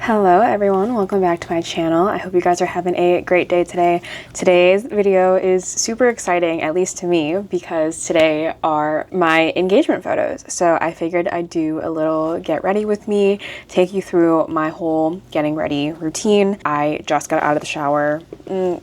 Hello everyone, welcome back to my channel. I hope you guys are having a great day today. Today's video is super exciting, at least to me, because today are my engagement photos. So I figured I'd do a little get ready with me, take you through my whole getting ready routine. I just got out of the shower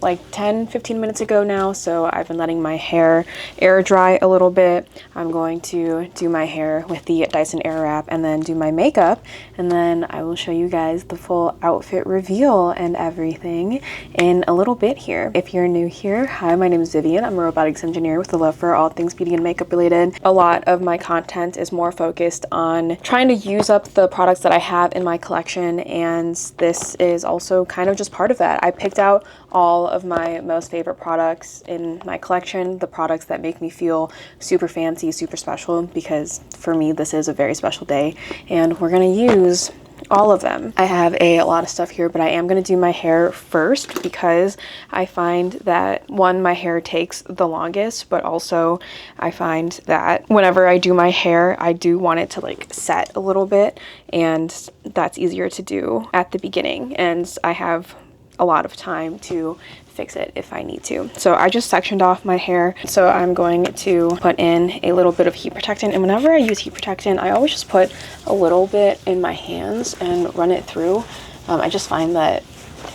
like 10-15 minutes ago now, so I've been letting my hair air dry a little bit. I'm going to do my hair with the Dyson Airwrap and then do my makeup, and then I will show you guys the full outfit reveal and everything in a little bit here. If you're new here, hi, my name is Vivian. I'm a robotics engineer with a love for all things beauty and makeup related. A lot of my content is more focused on trying to use up the products that I have in my collection, and this is also kind of just part of that. I picked out all of my most favorite products in my collection, the products that make me feel super fancy, super special, because for me this is a very special day and we're gonna use all of them. I have a lot of stuff here, but I am going to do my hair first because I find that one, my hair takes the longest, but also I find that whenever I do my hair, I do want it to like set a little bit, and that's easier to do at the beginning, and I have a lot of time to fix it if I need to. So I just sectioned off my hair. So I'm going to put in a little bit of heat protectant, and whenever I use heat protectant, I always just put a little bit in my hands and run it through. I just find that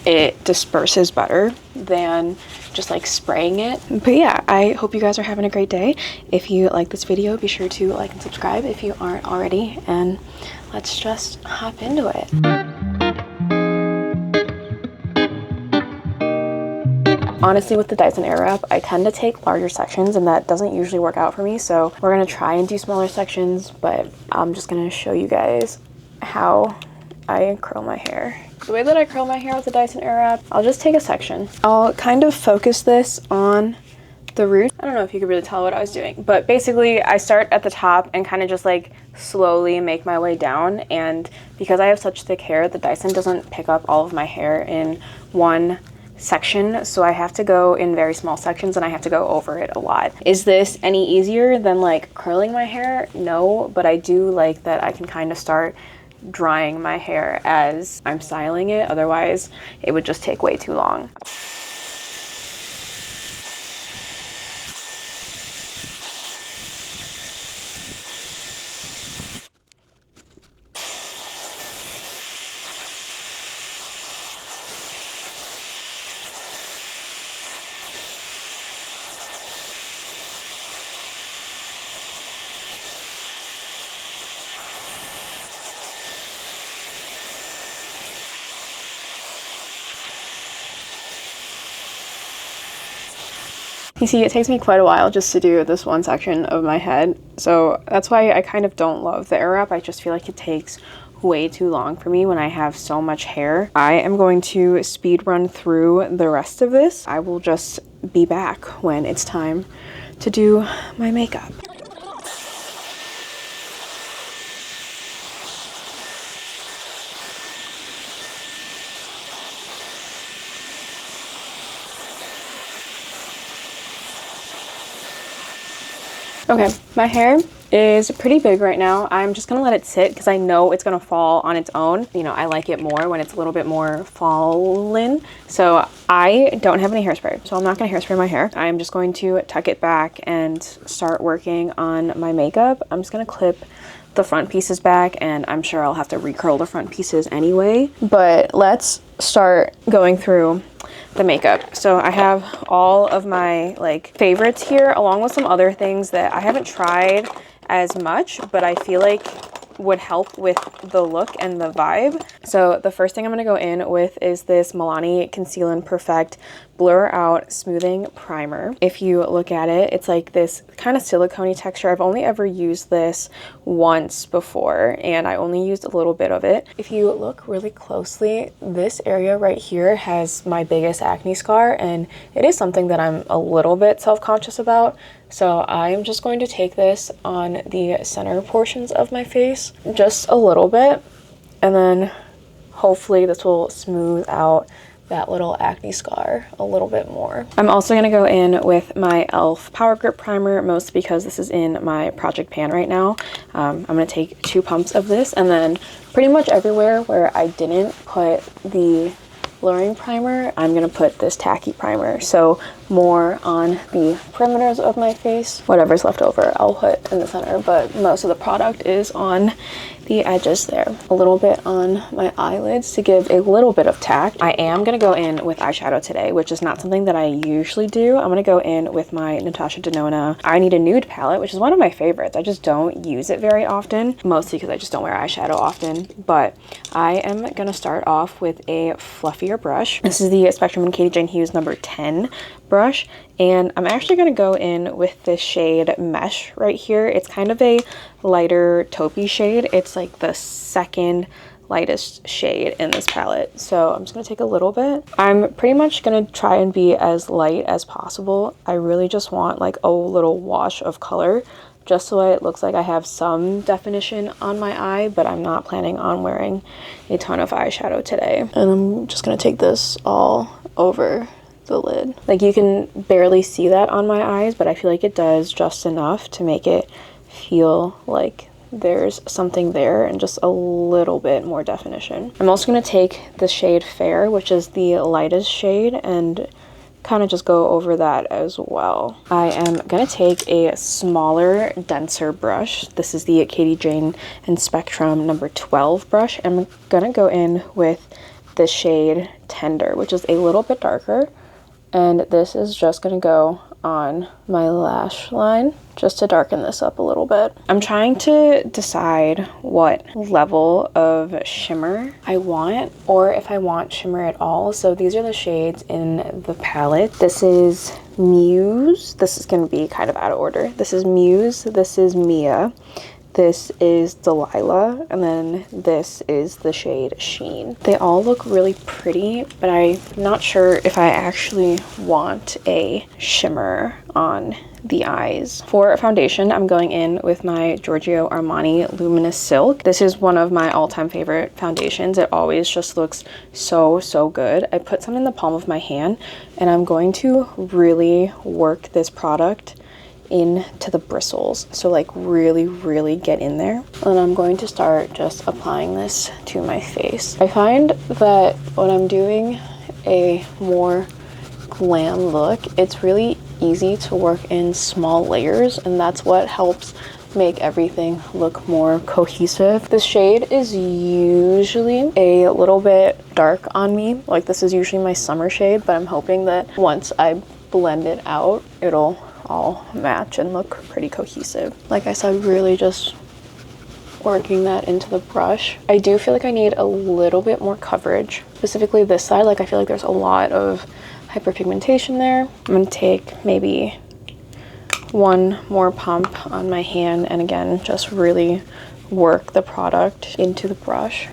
it disperses better than just like spraying it. But yeah, I hope you guys are having a great day. If you like this video, be sure to like and subscribe if you aren't already, and let's just hop into it. Honestly, with the Dyson Airwrap, I tend to take larger sections, and that doesn't usually work out for me. So we're gonna try and do smaller sections, but I'm just gonna show you guys how I curl my hair. The way that I curl my hair with the Dyson Airwrap, I'll just take a section. I'll kind of focus this on the root. I don't know if you could really tell what I was doing, but basically I start at the top and kind of just like slowly make my way down. And because I have such thick hair, the Dyson doesn't pick up all of my hair in one section, so I have to go in very small sections and I have to go over it a lot. Is this any easier than like curling my hair? No, but I do like that I can kind of start drying my hair as I'm styling it. Otherwise it would just take way too long. You see, it takes me quite a while just to do this one section of my head, so that's why I kind of don't love the Airwrap. I just feel like it takes way too long for me when I have so much hair. I am going to speed run through the rest of this. I will just be back when it's time to do my makeup. Okay, my hair is pretty big right now. I'm just gonna let it sit because I know it's gonna fall on its own. You know, I like it more when it's a little bit more fallen. So I don't have any hairspray, so I'm not gonna hairspray my hair. I'm just going to tuck it back and start working on my makeup. I'm just gonna clip the front pieces back, and I'm sure I'll have to recurl the front pieces anyway. But let's start going through the makeup. So I have all of my like favorites here, along with some other things that I haven't tried as much, but I feel like would help with the look and the vibe. So the first thing I'm going to go in with is this Milani Conceal and Perfect Blur Out Smoothing Primer. If you look at it, it's like this kind of silicone-y texture. I've only ever used this once before, and I only used a little bit of it. If you look really closely, this area right here has my biggest acne scar, and it is something that I'm a little bit self-conscious about. So I'm just going to take this on the center portions of my face, just a little bit, and then hopefully this will smooth out that little acne scar a little bit more. I'm also going to go in with my e.l.f. Power Grip Primer, mostly because this is in my project pan right now. I'm going to take 2 pumps of this, and then pretty much everywhere where I didn't put the blurring primer, I'm going to put this tacky primer. So more on the perimeters of my face. Whatever's left over I'll put in the center, but most of the product is on the edges there. A little bit on my eyelids to give a little bit of tact. I am going to go in with eyeshadow today, which is not something that I usually do. I'm going to go in with my Natasha Denona I Need a Nude palette, which is one of my favorites. I just don't use it very often, mostly because I just don't wear eyeshadow often. But I am going to start off with a fluffier brush. This is the Spectrum and Katie Jane Hughes number 10 brush, and I'm actually going to go in with this shade Mesh right here. It's kind of a lighter taupey shade. It's like the second lightest shade in this palette, so I'm just going to take a little bit. I'm pretty much going to try and be as light as possible. I really just want like a little wash of color, just so it looks like I have some definition on my eye, but I'm not planning on wearing a ton of eyeshadow today. And I'm just going to take this all over the lid. Like, you can barely see that on my eyes, but I feel like it does just enough to make it feel like there's something there and just a little bit more definition. I'm also going to take the shade Fair, which is the lightest shade, and kind of just go over that as well. I am going to take a smaller, denser brush. This is the Katie Jane and Spectrum number 12 brush. I'm going to go in with the shade Tender, which is a little bit darker. And this is just going to go on my lash line just to darken this up a little bit. I'm trying to decide what level of shimmer I want, or if I want shimmer at all. So these are the shades in the palette. This is Muse. This is going to be kind of out of order. This is Muse. This is Mia. This is Delilah, and then this is the shade Sheen. They all look really pretty, but I'm not sure if I actually want a shimmer on the eyes. For foundation, I'm going in with my Giorgio Armani Luminous Silk. This is one of my all-time favorite foundations. It always just looks so, so good. I put some in the palm of my hand, and I'm going to really work this product into the bristles, so like really get in there. And I'm going to start just applying this to my face. I find that when I'm doing a more glam look, it's really easy to work in small layers, and that's what helps make everything look more cohesive. This shade is usually a little bit dark on me. Like, this is usually my summer shade, but I'm hoping that once I blend it out, it'll all match and look pretty cohesive. Like I said, really just working that into the brush. I do feel like I need a little bit more coverage, specifically this side. Like, I feel like there's a lot of hyperpigmentation there. I'm gonna take maybe one more pump on my hand, and again, just really work the product into the brush.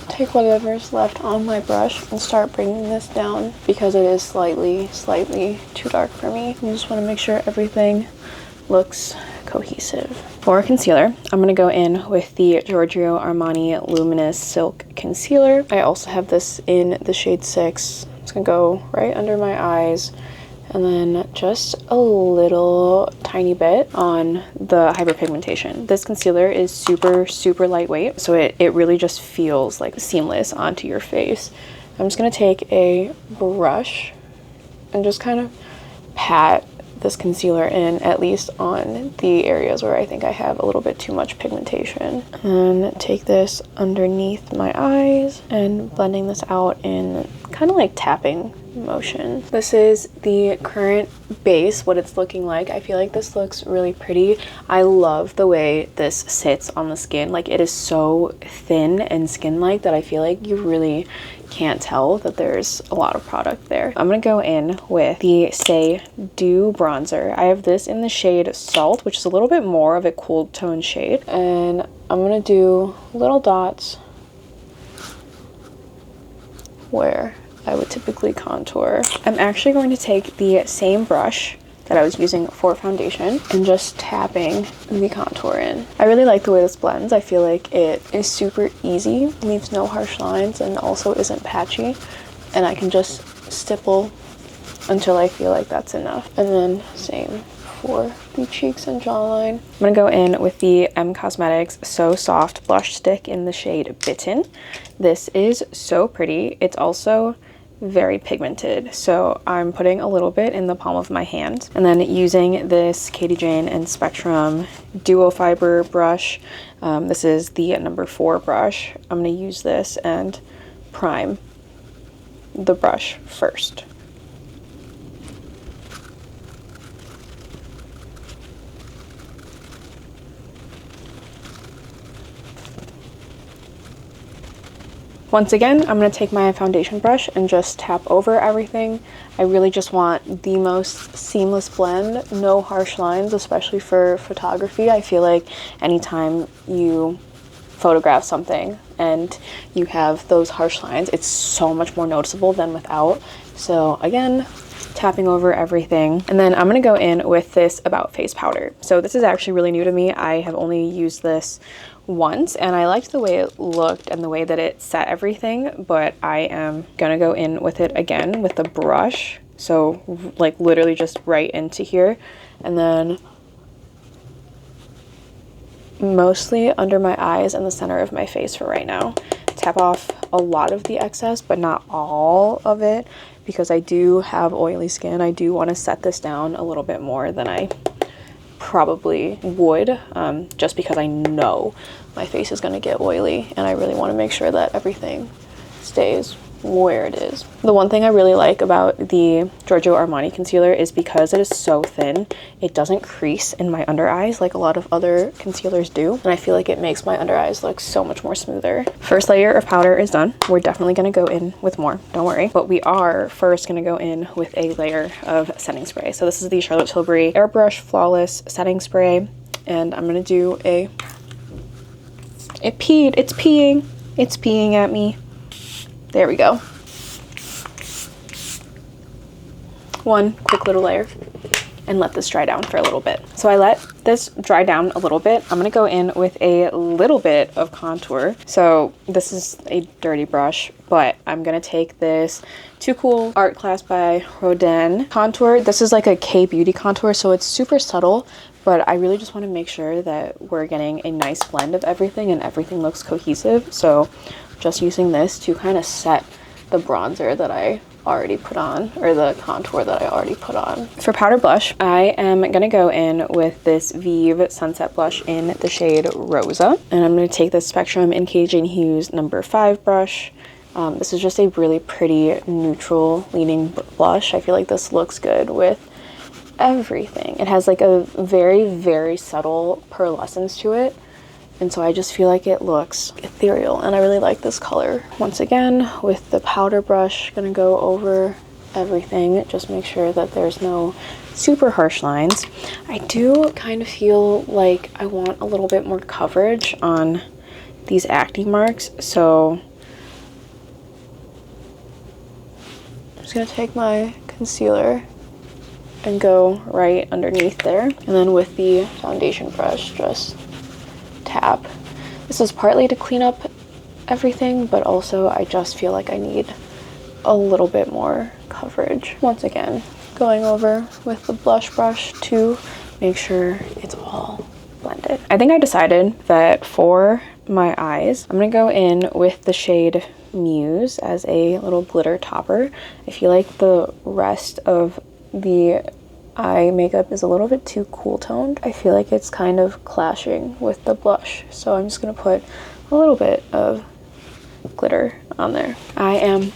Take whatever's left on my brush and start bringing this down, because it is slightly too dark for me. I just want to make sure everything looks cohesive. For concealer, I'm going to go in with the Giorgio Armani Luminous Silk Concealer. I also have this in the shade 6. It's going to go right under my eyes, and then just a little tiny bit on the hyperpigmentation. This concealer is super lightweight, so it really just feels like seamless onto your face. I'm just gonna take a brush and just kind of pat this concealer in, at least on the areas where I think I have a little bit too much pigmentation. And take this underneath my eyes and blending this out in kind of like tapping motion. This is the current base, what it's looking like. I feel like this looks really pretty. I love the way this sits on the skin. Like, it is so thin and skin-like that I feel like you really can't tell that there's a lot of product there. I'm gonna go in with the Say Dew bronzer. I have this in the shade Salt, which is a little bit more of a cool tone shade, and I'm gonna do little dots where I would typically contour. I'm actually going to take the same brush that I was using for foundation and just tapping the contour in. I really like the way this blends. I feel like it is super easy, leaves no harsh lines, and also isn't patchy. And I can just stipple until I feel like that's enough. And then same for the cheeks and jawline. I'm gonna go in with the M Cosmetics So Soft blush stick in the shade Bitten. This is so pretty. It's also very pigmented, so I'm putting a little bit in the palm of my hand and then using this Katie Jane and Spectrum duo fiber brush. This is the number 4 brush. I'm gonna use this and prime the brush first. Once again, I'm going to take my foundation brush and just tap over everything. I really just want the most seamless blend, no harsh lines, especially for photography. I feel like anytime you photograph something and you have those harsh lines, it's so much more noticeable than without. So again, tapping over everything. And then I'm going to go in with this About Face powder. So this is actually really new to me. I have only used this once and I liked the way it looked and the way that it set everything, but I am gonna go in with it again with the brush, so like literally just right into here, and then mostly under my eyes and the center of my face for right now. Tap off a lot of the excess but not all of it, because I do have oily skin. I do want to set this down a little bit more than I probably would, just because I know my face is going to get oily and I really want to make sure that everything stays where it is. The one thing I really like about the Giorgio Armani concealer is because it is so thin, it doesn't crease in my under eyes like a lot of other concealers do, and I feel like it makes my under eyes look so much more smoother. First layer of powder is done. We're definitely going to go in with more, don't worry, but we are first going to go in with a layer of setting spray. So this is the Charlotte Tilbury Airbrush Flawless Setting Spray, and I'm going to do it's peeing at me. There we go. One quick little layer and let this dry down for a little bit. So I let this dry down a little bit. I'm gonna go in with a little bit of contour. So this is a dirty brush, but I'm gonna take this Too Cool Art Class by Rodin contour. This is like a K-beauty contour, so it's super subtle, but I really just want to make sure that we're getting a nice blend of everything and everything looks cohesive. So just using this to kind of set the bronzer that I already put on, or the contour that I already put on. For powder blush, I am gonna go in with this Vive Sunset Blush in the shade Rosa, and I'm gonna take this Spectrum Engaging Hues number 5 brush. This is just a really pretty neutral leaning blush. I feel like this looks good with everything. It has like a very, very subtle pearlescence to it, and so I just feel like it looks ethereal, and I really like this color. Once again, with the powder brush, gonna go over everything, just make sure that there's no super harsh lines. I do kind of feel like I want a little bit more coverage on these acne marks, so I'm just gonna take my concealer and go right underneath there, and then with the foundation brush just tap. This is partly to clean up everything, but also I just feel like I need a little bit more coverage. Once again, going over with the blush brush to make sure it's all blended. I think I decided that for my eyes, I'm gonna go in with the shade Muse as a little glitter topper. I feel like the rest of the eye makeup is a little bit too cool toned. I feel like it's kind of clashing with the blush, so I'm just gonna put a little bit of glitter on there. I am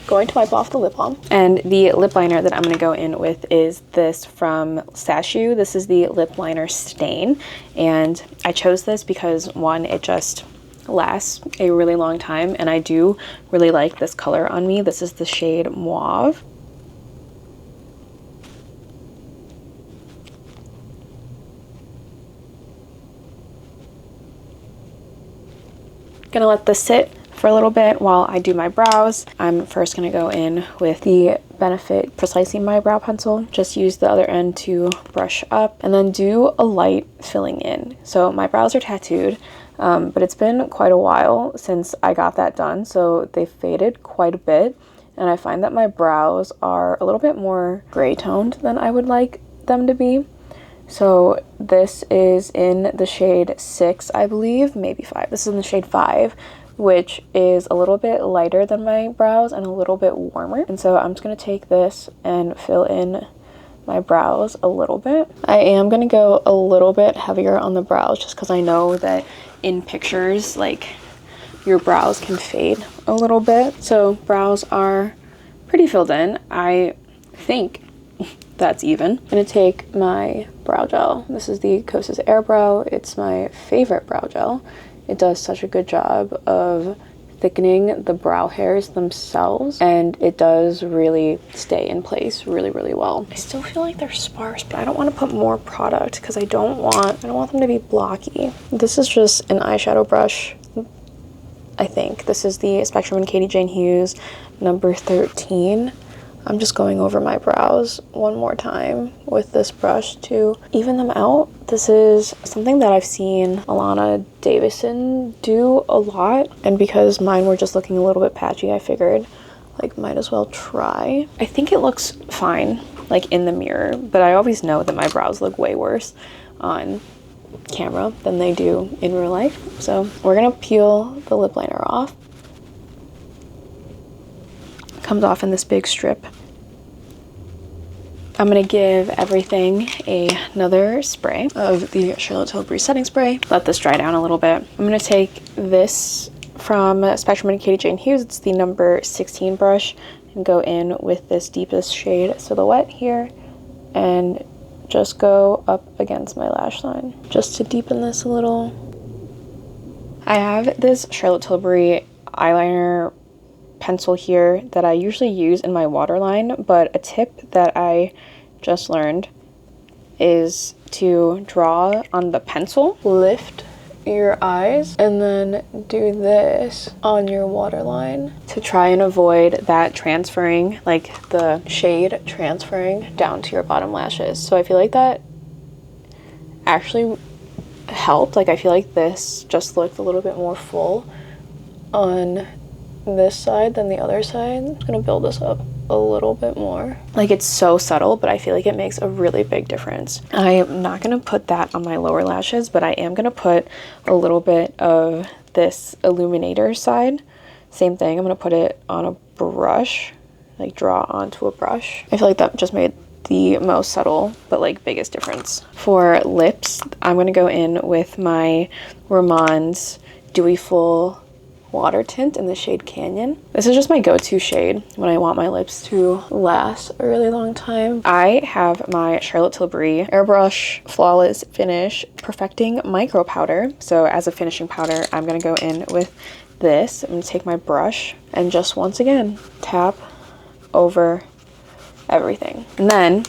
going to wipe off the lip balm, and the lip liner that I'm going to go in with is this from Sashu. This is the lip liner Stain, and I chose this because one, it just lasts a really long time, and I do really like this color on me. This is the shade Mauve. Gonna let this sit for a little bit while I do my brows. I'm first gonna go in with the benefit precisely my brow pencil. Just use the other end to brush up and then do a light filling in. So my brows are tattooed, but it's been quite a while since I got that done, so they faded quite a bit, and I find that my brows are a little bit more gray toned than I would like them to be. So this is in the shade 6, I believe, maybe 5. This is in the shade 5, which is a little bit lighter than my brows and a little bit warmer. And so I'm just going to take this and fill in my brows a little bit. I am going to go a little bit heavier on the brows just because I know that in pictures, like, your brows can fade a little bit. So brows are pretty filled in. I think that's even. I'm going to take my brow gel. This is the Kosas Air Brow. It's my favorite brow gel. It does such a good job of thickening the brow hairs themselves, and it does really stay in place really well. I still feel like they're sparse, but I don't want to put more product because I don't want them to be blocky. This is just an eyeshadow brush. I think this is the Spectrum and Katie Jane Hughes number 13. I'm just going over my brows one more time with this brush to even them out. This is something that I've seen Alana Davison do a lot, and because mine were just looking a little bit patchy, I figured, like, might as well try. I think it looks fine, like, in the mirror, but I always know that my brows look way worse on camera than they do in real life. So we're gonna peel the lip liner off. Comes off in this big strip. I'm gonna give everything another spray of the Charlotte Tilbury setting spray. Let this dry down a little bit. I'm gonna take this from Spectrum and Katie Jane Hughes. It's the number 16 brush, and go in with this deepest shade Silhouette here and just go up against my lash line just to deepen this a little. I have this Charlotte Tilbury eyeliner pencil here that I usually use in my waterline, but a tip that I just learned is to draw on the pencil, lift your eyes, and then do this on your waterline to try and avoid that transferring, like the shade transferring down to your bottom lashes. So I feel like that actually helped. Like, I feel like this just looked a little bit more full on this side than the other side. I'm gonna build this up a little bit more. Like, it's so subtle, but I feel like it makes a really big difference. I am not gonna put that on my lower lashes, but I am gonna put a little bit of this illuminator side. Same thing, I'm gonna put it on a brush, like draw onto a brush. I feel like that just made the most subtle but like biggest difference. For lips, I'm gonna go in with my Grwm's Dewy Full water tint in the shade Canyon. This is just my go-to shade when I want my lips to last a really long time. I have my Charlotte Tilbury Airbrush Flawless Finish Perfecting Micro Powder. So as a finishing powder, I'm gonna go in with this. I'm gonna take my brush and just once again tap over everything. And then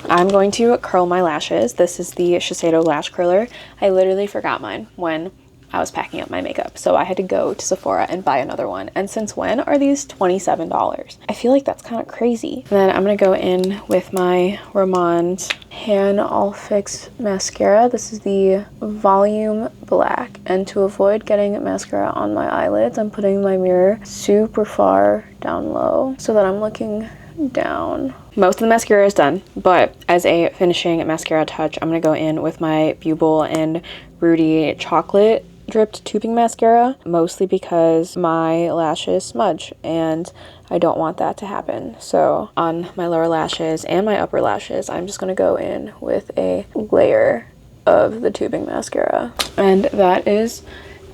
I'm going to curl my lashes. This is the Shiseido Lash Curler. I literally forgot mine when I was packing up my makeup, so I had to go to Sephora and buy another one. And since when are these $27? I feel like that's kind of crazy. And then I'm gonna go in with my Grwm's Hand All Fix mascara. This is the Volume Black. And to avoid getting mascara on my eyelids, I'm putting my mirror super far down low so that I'm looking down. Most of the mascara is done, but as a finishing mascara touch, I'm gonna go in with my Buble and Rudy Chocolate dripped tubing mascara, mostly because my lashes smudge and I don't want that to happen. So on my lower lashes and my upper lashes, I'm just gonna go in with a layer of the tubing mascara. And that is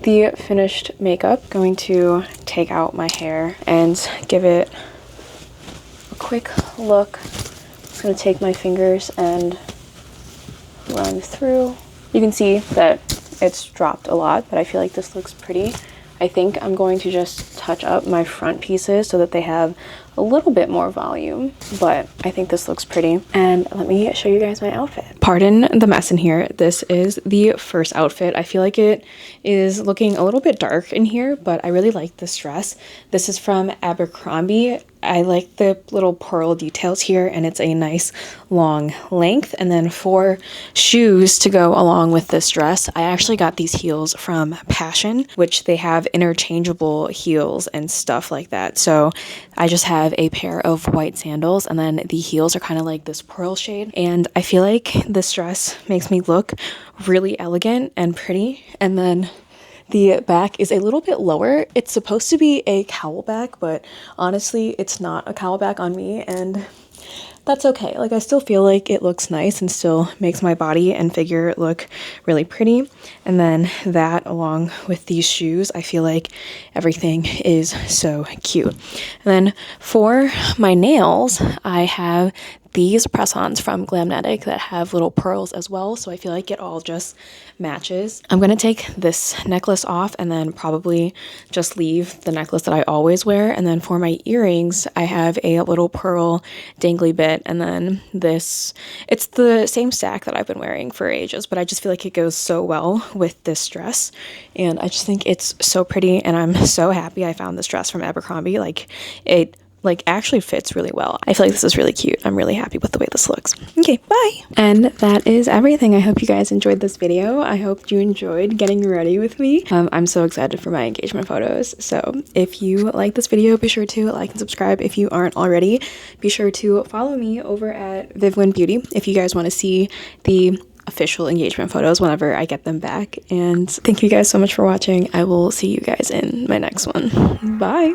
the finished makeup. Going to take out my hair and give it a quick look. Just gonna take my fingers and run through. You can see that it's dropped a lot, but I feel like this looks pretty. I think I'm going to just touch up my front pieces so that they have a little bit more volume, but I think this looks pretty. And let me show you guys my outfit. Pardon the mess in here. This is the first outfit. I feel like it is looking a little bit dark in here, but I really like this dress. This is from Abercrombie. I like the little pearl details here, and it's a nice long length. And then for shoes to go along with this dress, I actually got these heels from Passion, which they have interchangeable heels and stuff like that. So I just have a pair of white sandals, and then the heels are kind of like this pearl shade. And I feel like this dress makes me look really elegant and pretty. And then the back is a little bit lower. It's supposed to be a cowl back, but honestly, it's not a cowl back on me, and that's okay. Like, I still feel like it looks nice and still makes my body and figure look really pretty. And then that, along with these shoes, I feel like everything is so cute. And then for my nails, I have these press-ons from Glamnetic that have little pearls as well, so I feel like it all just matches. I'm gonna take this necklace off and then probably just leave the necklace that I always wear. And then for my earrings, I have a little pearl dangly bit, and then this, it's the same stack that I've been wearing for ages, but I just feel like it goes so well with this dress, and I just think it's so pretty, and I'm so happy I found this dress from Abercrombie. Like, it actually fits really well. I feel like this is really cute. I'm really happy with the way this looks. Okay, bye. And that is everything. I hope you guys enjoyed this video. I hope you enjoyed getting ready with me. I'm so excited for my engagement photos. So if you like this video, be sure to like and subscribe. If you aren't already, be sure to follow me over at vivtvnguyen Beauty if you guys want to see the official engagement photos whenever I get them back. And thank you guys so much for watching. I will see you guys in my next one. Bye.